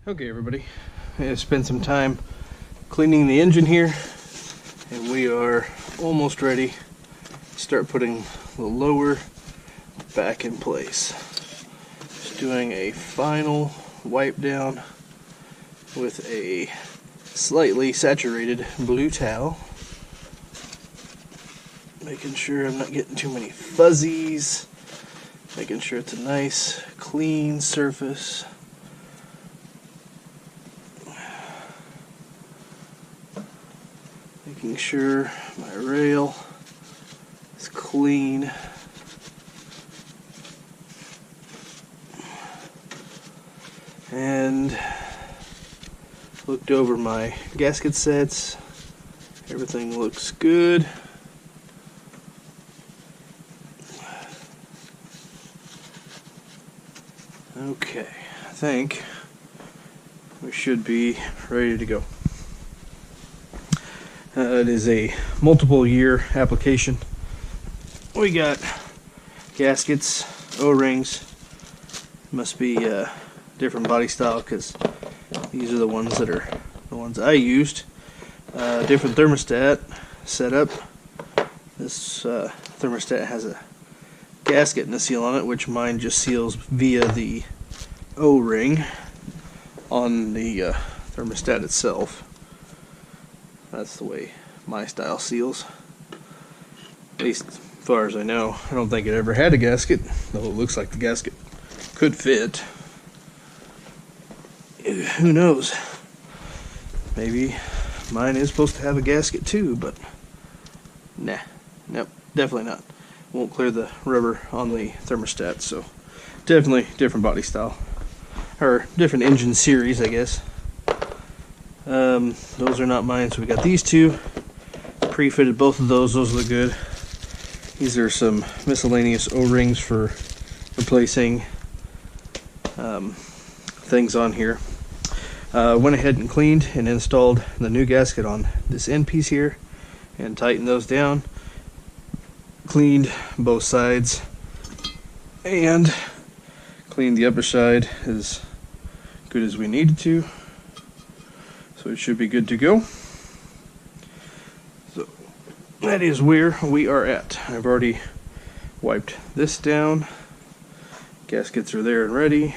Okay, everybody, I spent some time cleaning the engine here, and we are almost ready to start putting the lower back in place. Just doing a final wipe down with a slightly saturated blue towel, making sure I'm not getting too many fuzzies, making sure it's a nice clean surface. Making sure my rail is clean. And looked over my gasket sets. Everything looks good. Okay, I think we should be ready to go. It is a multiple year application. We got gaskets, O-rings. Must be different body style because these are the ones that are the ones I used. Different thermostat setup. This thermostat has a gasket and a seal on it, which mine just seals via the O-ring on the thermostat itself. That's the way my style seals. At least as far as I know. I don't think it ever had a gasket, though it looks like the gasket could fit. Who knows? Maybe mine is supposed to have a gasket too, but nah. Nope, definitely not. Won't clear the rubber on the thermostat, so definitely different body style. Or different engine series, I guess. Those are not mine, so we got these two. Pre-fitted both of those look good. These are some miscellaneous O-rings for replacing things on here. Went ahead and cleaned and installed the new gasket on this end piece here and tightened those down. Cleaned both sides and cleaned the upper side as good as we needed to. So it should be good to go. So that is where we are at. I've already wiped this down. Gaskets are there and ready.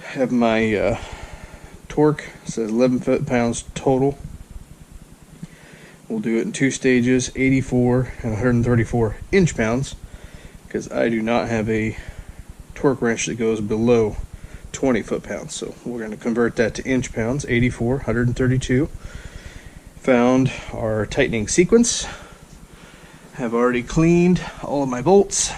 Have my torque, it says 11 foot-pounds total. We'll do it in two stages, 84 and 134 inch-pounds, because I do not have a torque wrench that goes below 20 foot-pounds, so we're going to convert that to inch-pounds, 84, 132. Found our tightening sequence. Have already cleaned all of my bolts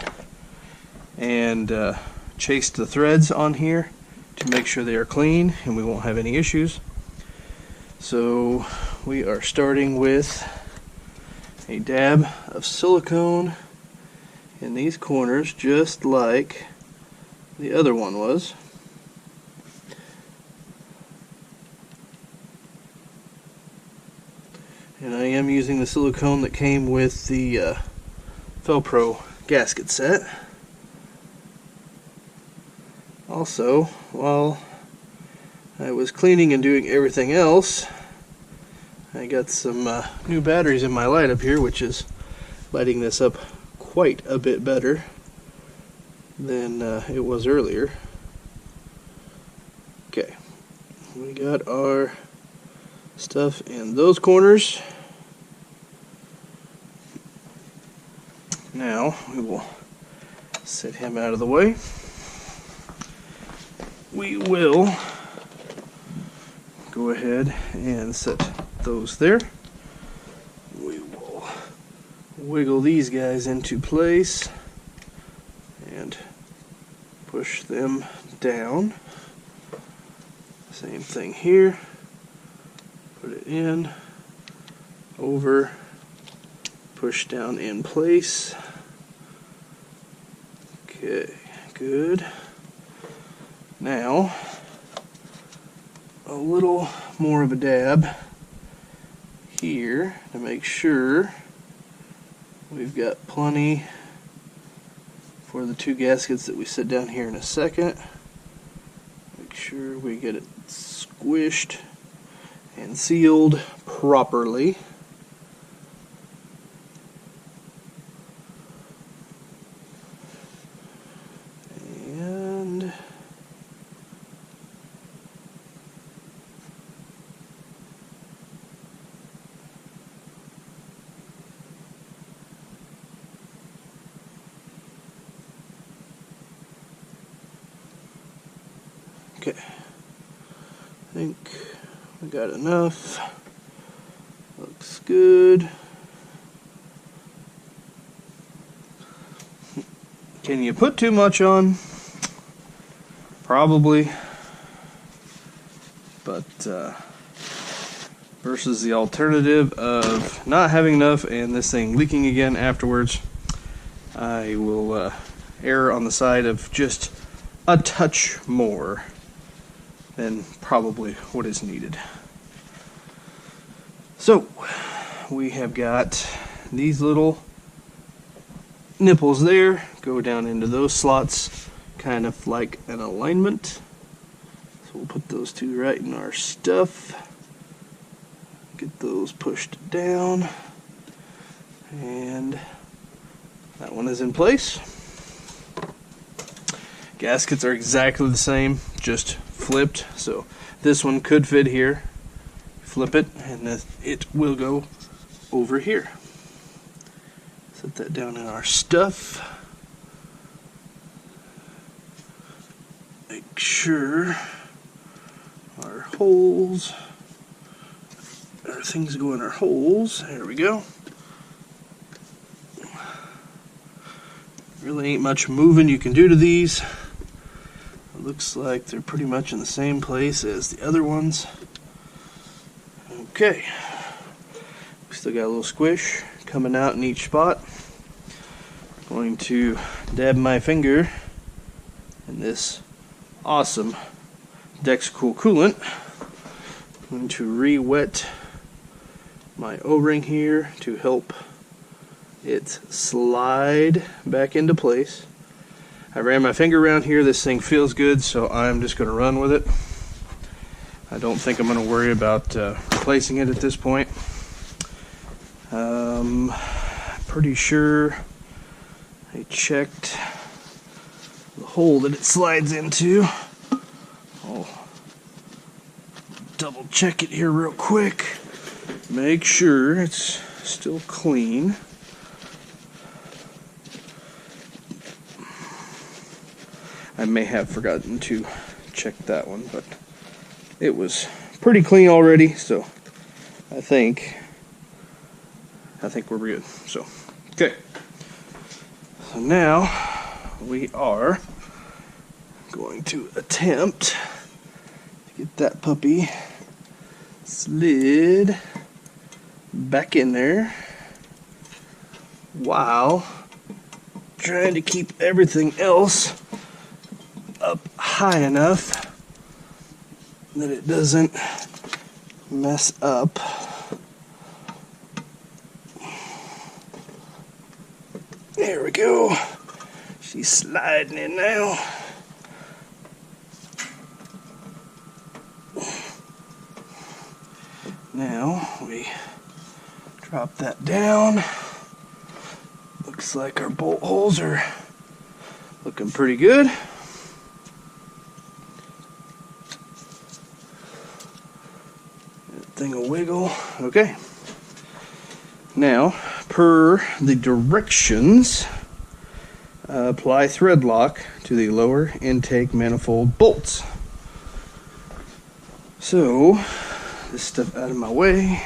and chased the threads on here to make sure they are clean and we won't have any issues. So we are starting with a dab of silicone in these corners, just like the other one was. And I am using the silicone that came with the Fel-Pro gasket set. Also, while I was cleaning and doing everything else, I got some new batteries in my light up here, which is lighting this up quite a bit better than it was earlier. Okay, we got our stuff in those corners. Now we will set him out of the way. We will go ahead and set those there. We will wiggle these guys into place and push them down. Same thing here. Put it in, over, push down in place. Okay, good. Now, a little more of a dab here to make sure we've got plenty for the two gaskets that we set down here in a second. Make sure we get it squished and sealed properly. And okay, I think we got enough. Looks good. Can you put too much on? Probably. But versus the alternative of not having enough and this thing leaking again afterwards, I will err on the side of just a touch more than probably what is needed. So we have got these little nipples there, go down into those slots, kind of like an alignment. So we'll put those two right in our stuff, get those pushed down, and that one is in place. Gaskets are exactly the same, just flipped, so this one could fit here. Flip it and it will go over here. Set that down in our stuff. Make sure our holes, our things go in our holes. There we go. Really ain't much moving you can do to these. It looks like they're pretty much in the same place as the other ones. Okay, we still got a little squish coming out in each spot. Going to dab my finger in this awesome Dexcool coolant. I'm going to re-wet my O-ring here to help it slide back into place. I ran my finger around here. This thing feels good, so I'm just going to run with it. I don't think I'm going to worry about replacing it at this point. Pretty sure I checked the hole that it slides into. I'll double check it here real quick. Make sure it's still clean. I may have forgotten to check that one, but it was pretty clean already, so I think we're good. So, okay. So now we are going to attempt to get that puppy slid back in there while trying to keep everything else up high enough that it doesn't mess up. There we go. She's sliding in now. Now we drop that down. Looks like our bolt holes are looking pretty good. That thing will wiggle. Okay. Now, per the directions, apply thread lock to the lower intake manifold bolts. So, this stuff out of my way.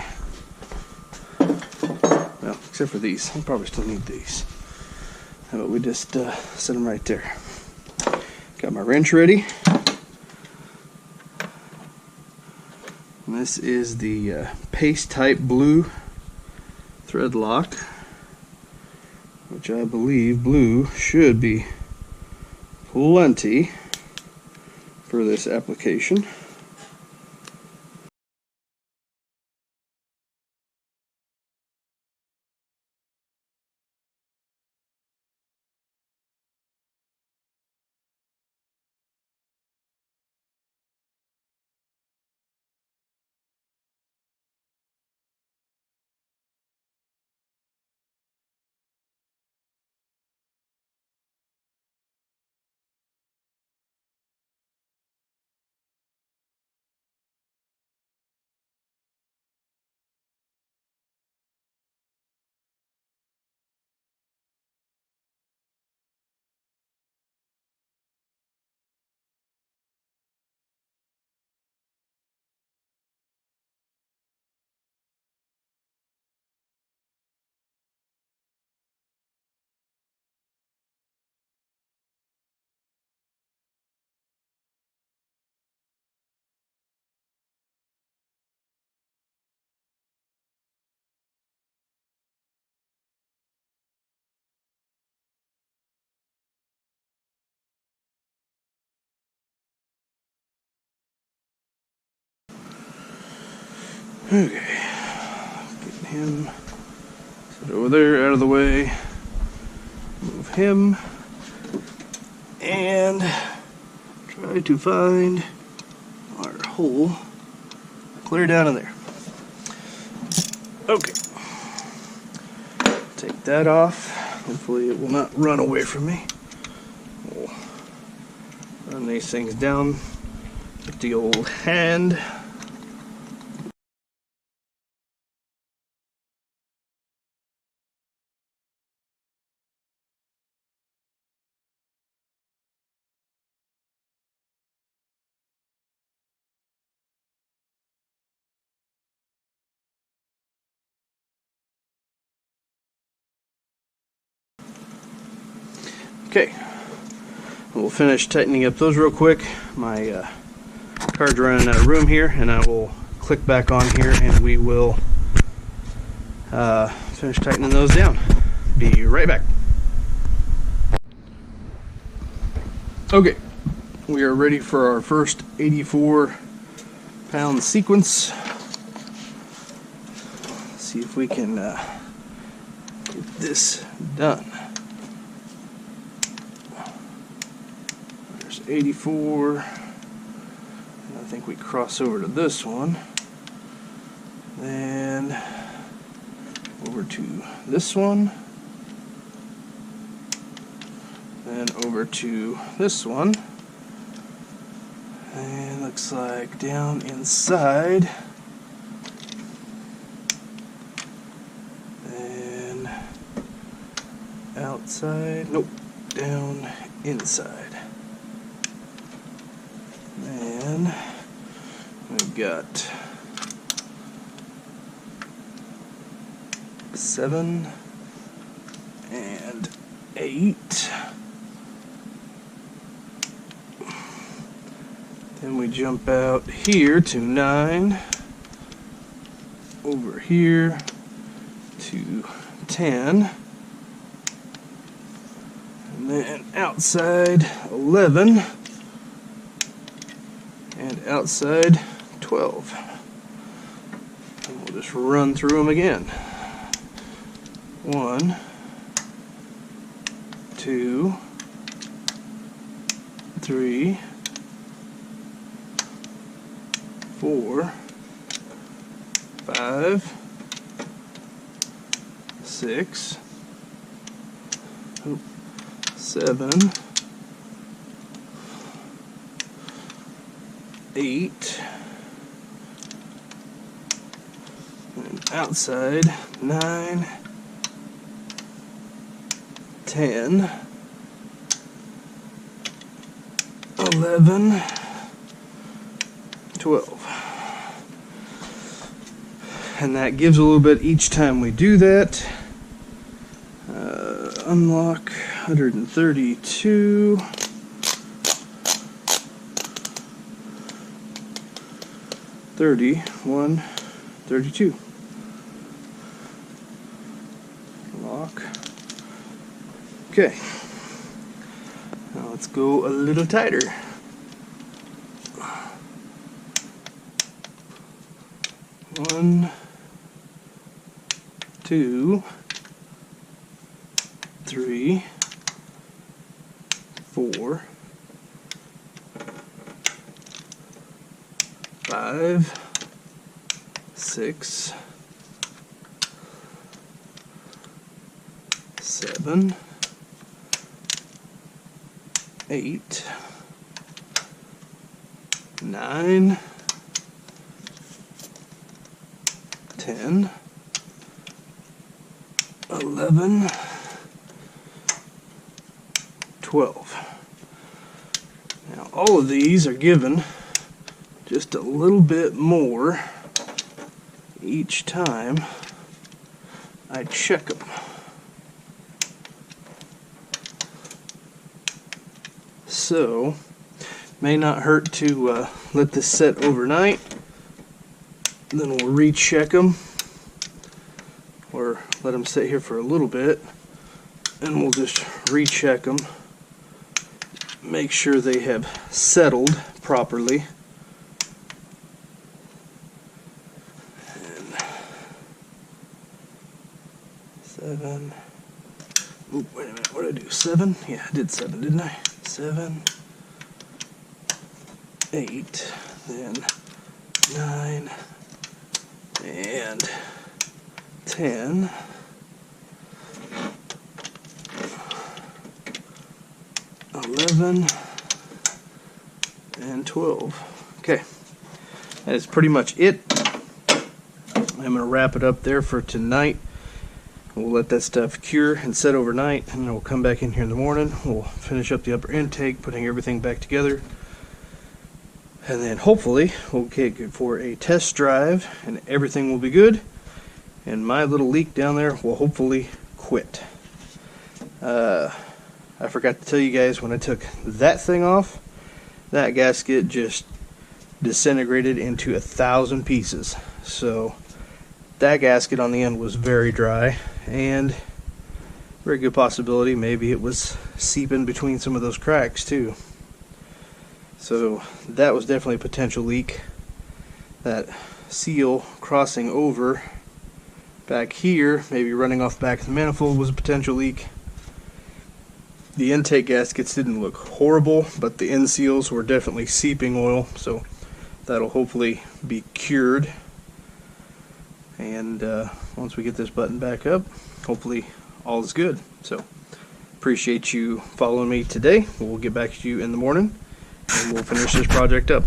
Well, except for these. I probably still need these. But we just set them right there. Got my wrench ready. And this is the paste type blue thread lock, which I believe blue should be plenty for this application. Okay, get him set over there out of the way. Move him and try to find our hole clear down in there. Okay, take that off. Hopefully it will not run away from me. We'll run these things down with the old hand. Okay, we'll finish tightening up those real quick. My card's running out of room here, and I will click back on here and we will finish tightening those down. Be right back. Okay, we are ready for our first 84-pound sequence. Let's see if we can get this done. 84, and I think we cross over to this one, then over to this one, then over to this one, and looks like down inside, and outside, nope, down inside. And we've got 7 and 8. Then we jump out here to 9, over here to 10, and then outside 11. And outside 12. And we'll just run through them again. 1, 2, 3, 4, 5, 6, 7, 8, and outside 9, 10, 11, 12. And that gives a little bit each time we do that. Unlock 132. 31, 32. Lock. Okay. Now let's go a little tighter. 1, 2, 3, 4, 5, 6, 7, 8, 9, 10, 11, 12. Now all of these are given just a little bit more each time I check them. So, may not hurt to let this set overnight. Then we'll recheck them, or let them sit here for a little bit, and we'll just recheck them. Make sure they have settled properly. 7. Ooh, wait a minute, what did I do? 7? Yeah, I did 7, didn't I? 7, 8, then 9, and 10. 11 and 12. Okay, that is pretty much it. I'm going to wrap it up there for tonight. We'll let that stuff cure and set overnight, and then we'll come back in here in the morning. We'll finish up the upper intake, putting everything back together, and then hopefully we'll get good for a test drive, and everything will be good, and my little leak down there will hopefully quit. I forgot to tell you guys, when I took that thing off, that gasket just disintegrated into 1,000 pieces. So that gasket on the end was very dry, and very good possibility maybe it was seeping between some of those cracks too. So that was definitely a potential leak. That seal crossing over back here, maybe running off the back of the manifold, was a potential leak. The intake gaskets didn't look horrible, but the end seals were definitely seeping oil, so that'll hopefully be cured. And once we get this button back up, hopefully all is good. So appreciate you following me today. We'll get back to you in the morning, and we'll finish this project up.